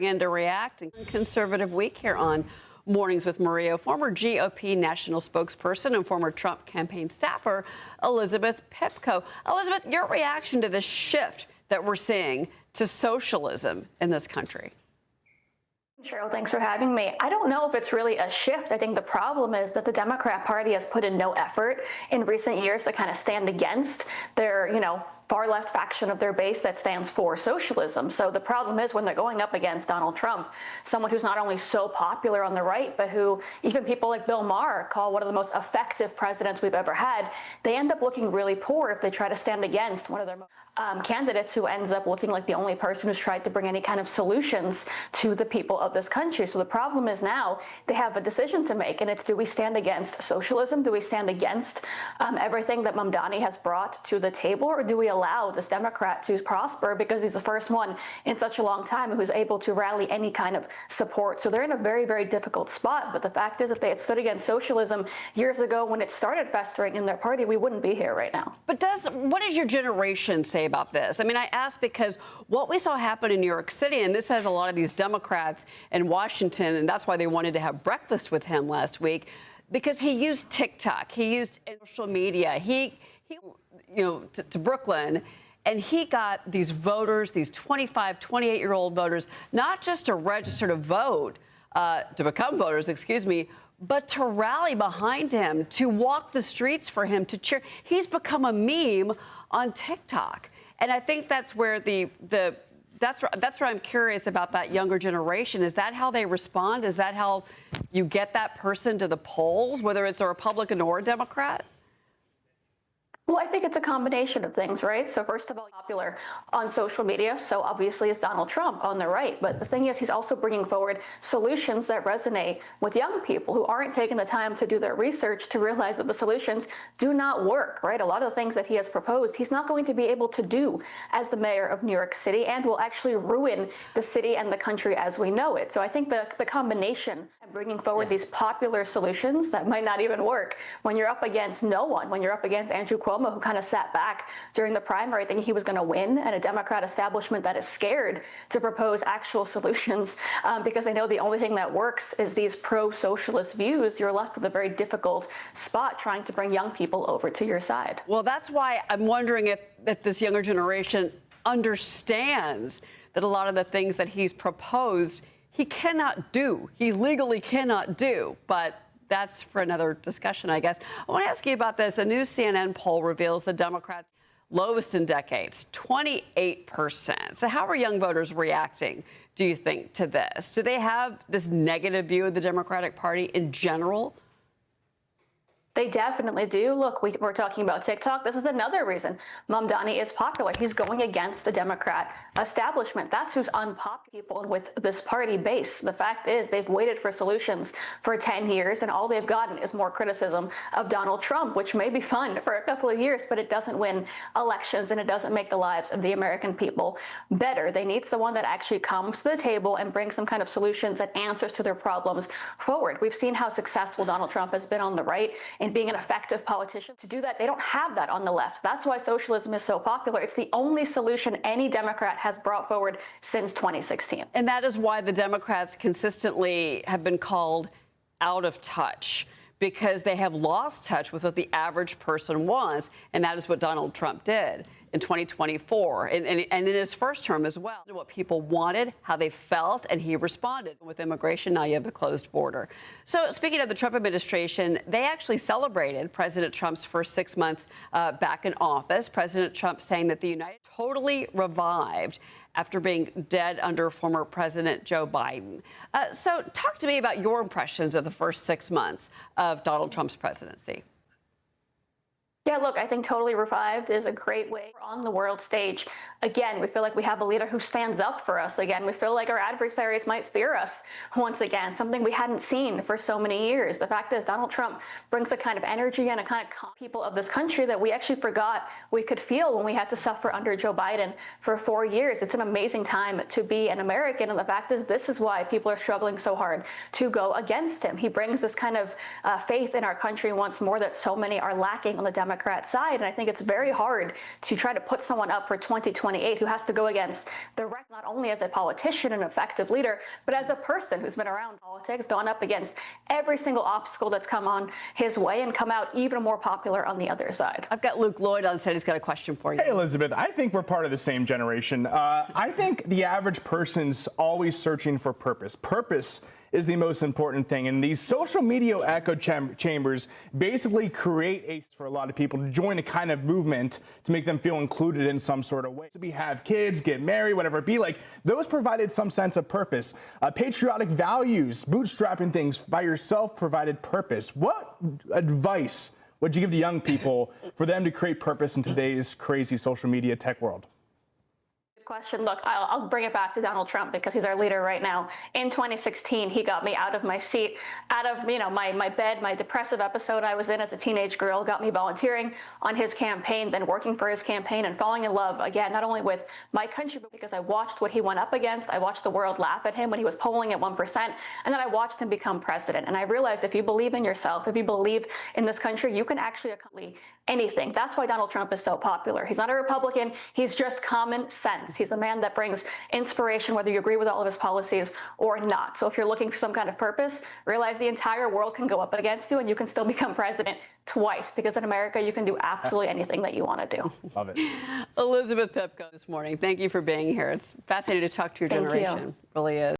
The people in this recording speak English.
And to react in conservative week here on Mornings with Maria, former GOP national spokesperson and former Trump campaign staffer, Elizabeth Pipko. Elizabeth, your reaction to the shift that we're seeing to socialism in this country? Cheryl, thanks for having me. I don't know if it's really a shift. I think the problem is that the Democrat Party has put in no effort in recent years to kind of stand against their, far left faction of their base that stands for socialism. So the problem is when they're going up against Donald Trump, someone who's not only so popular on the right, but who even people like Bill Maher call one of the most effective presidents we've ever had, they end up looking really poor if they try to stand against one of their candidates who ends up looking like the only person who's tried to bring any kind of solutions to the people of this country. So the problem is now they have a decision to make, and it's, do we stand against socialism? Do we stand against everything that Mamdani has brought to the table, or do we allow this Democrat to prosper because he's the first one in such a long time who's able to rally any kind of support? So they're in a very, very difficult spot. But the fact is, if they had stood against socialism years ago when it started festering in their party, we wouldn't be here right now. But what does your generation say about this? I mean, I ask because what we saw happen in New York City, and this has a lot of these Democrats in Washington, and that's why they wanted to have breakfast with him last week, because he used TikTok, he used social media, he to Brooklyn, and he got these voters, these 25, 28-year-old voters, not just to register to vote, to become voters, excuse me, but to rally behind him, to walk the streets for him, to cheer. He's become a meme on TikTok. And I think that's where that's where I'm curious about that younger generation. Is that how they respond? Is that how you get that person to the polls, whether it's a Republican or a Democrat? Well, I think it's a combination of things, right? So first of all, popular on social media. So obviously is Donald Trump on the right. But the thing is, he's also bringing forward solutions that resonate with young people who aren't taking the time to do their research to realize that the solutions do not work, right? A lot of the things that he has proposed, he's not going to be able to do as the mayor of New York City, and will actually ruin the city and the country as we know it. So I think the combination of bringing forward these popular solutions that might not even work when you're up against no one, when you're up against Andrew Cuomo, who kind of sat back during the primary thinking he was going to win, and a Democrat establishment that is scared to propose actual solutions because they know the only thing that works is these pro-socialist views, you're left with a very difficult spot trying to bring young people over to your side. Well, that's why I'm wondering if this younger generation understands that a lot of the things that he's proposed, he cannot do. He legally cannot do, but that's for another discussion, I guess. I want to ask you about this. A new CNN poll reveals the Democrats' lowest in decades, 28%. So how are young voters reacting, do you think, to this? Do they have this negative view of the Democratic Party in general? They definitely do. Look, we're talking about TikTok. This is another reason Mamdani is popular. He's going against the Democrat establishment. That's who's unpopular people with this party base. The fact is they've waited for solutions for 10 years, and all they've gotten is more criticism of Donald Trump, which may be fun for a couple of years, but it doesn't win elections, and it doesn't make the lives of the American people better. They need someone that actually comes to the table and brings some kind of solutions and answers to their problems forward. We've seen how successful Donald Trump has been on the right in being an effective politician. To do that, they don't have that on the left. That's why socialism is so popular. It's the only solution any Democrat has brought forward since 2016. And that is why the Democrats consistently have been called out of touch, because they have lost touch with what the average person wants, and that is what Donald Trump did in 2024 and in his first term as well. What people wanted, how they felt, and he responded. With immigration, now you have a closed border. So speaking of the Trump administration, they actually celebrated President Trump's first 6 months back in office. President Trump saying that the United States totally revived after being dead under former President Joe Biden. So talk to me about your impressions of the first 6 months of Donald Trump's presidency. Yeah, look, I think totally revived is a great way. We're on the world stage. Again, we feel like we have a leader who stands up for us. Again, we feel like our adversaries might fear us once again, something we hadn't seen for so many years. The fact is, Donald Trump brings a kind of energy and a kind of people of this country that we actually forgot we could feel when we had to suffer under Joe Biden for 4 years. It's an amazing time to be an American. And the fact is, this is why people are struggling so hard to go against him. He brings this kind of faith in our country once more that so many are lacking on the Democratic Democrat side. And I think it's very hard to try to put someone up for 2028 who has to go against the rest, not only as a politician and effective leader, but as a person who's been around politics, gone up against every single obstacle that's come on his way and come out even more popular on the other side. I've got Luke Lloyd on set. He's got a question for you. Hey, Elizabeth, I think we're part of the same generation. I think the average person's always searching for purpose. Purpose is the most important thing. And these social media echo chambers basically create a for a lot of people to join a kind of movement to make them feel included in some sort of way. To have kids, get married, whatever it be, like those provided some sense of purpose. Patriotic values, bootstrapping things by yourself provided purpose. What advice would you give to young people for them to create purpose in today's crazy social media tech world? Question. Look, I'll bring it back to Donald Trump because he's our leader right now. In 2016, he got me out of my seat, out of my bed, my depressive episode I was in as a teenage girl, got me volunteering on his campaign, then working for his campaign and falling in love again, not only with my country, but because I watched what he went up against. I watched the world laugh at him when he was polling at 1%, and then I watched him become president. And I realized if you believe in yourself, if you believe in this country, you can actually accomplish anything. That's why Donald Trump is so popular. He's not a Republican. He's just common sense. He's a man that brings inspiration, whether you agree with all of his policies or not. So if you're looking for some kind of purpose, realize the entire world can go up against you and you can still become president twice, because in America, you can do absolutely anything that you want to do. Love it. Elizabeth Pipko this morning. Thank you for being here. It's fascinating to talk to your generation. Thank you. It really is.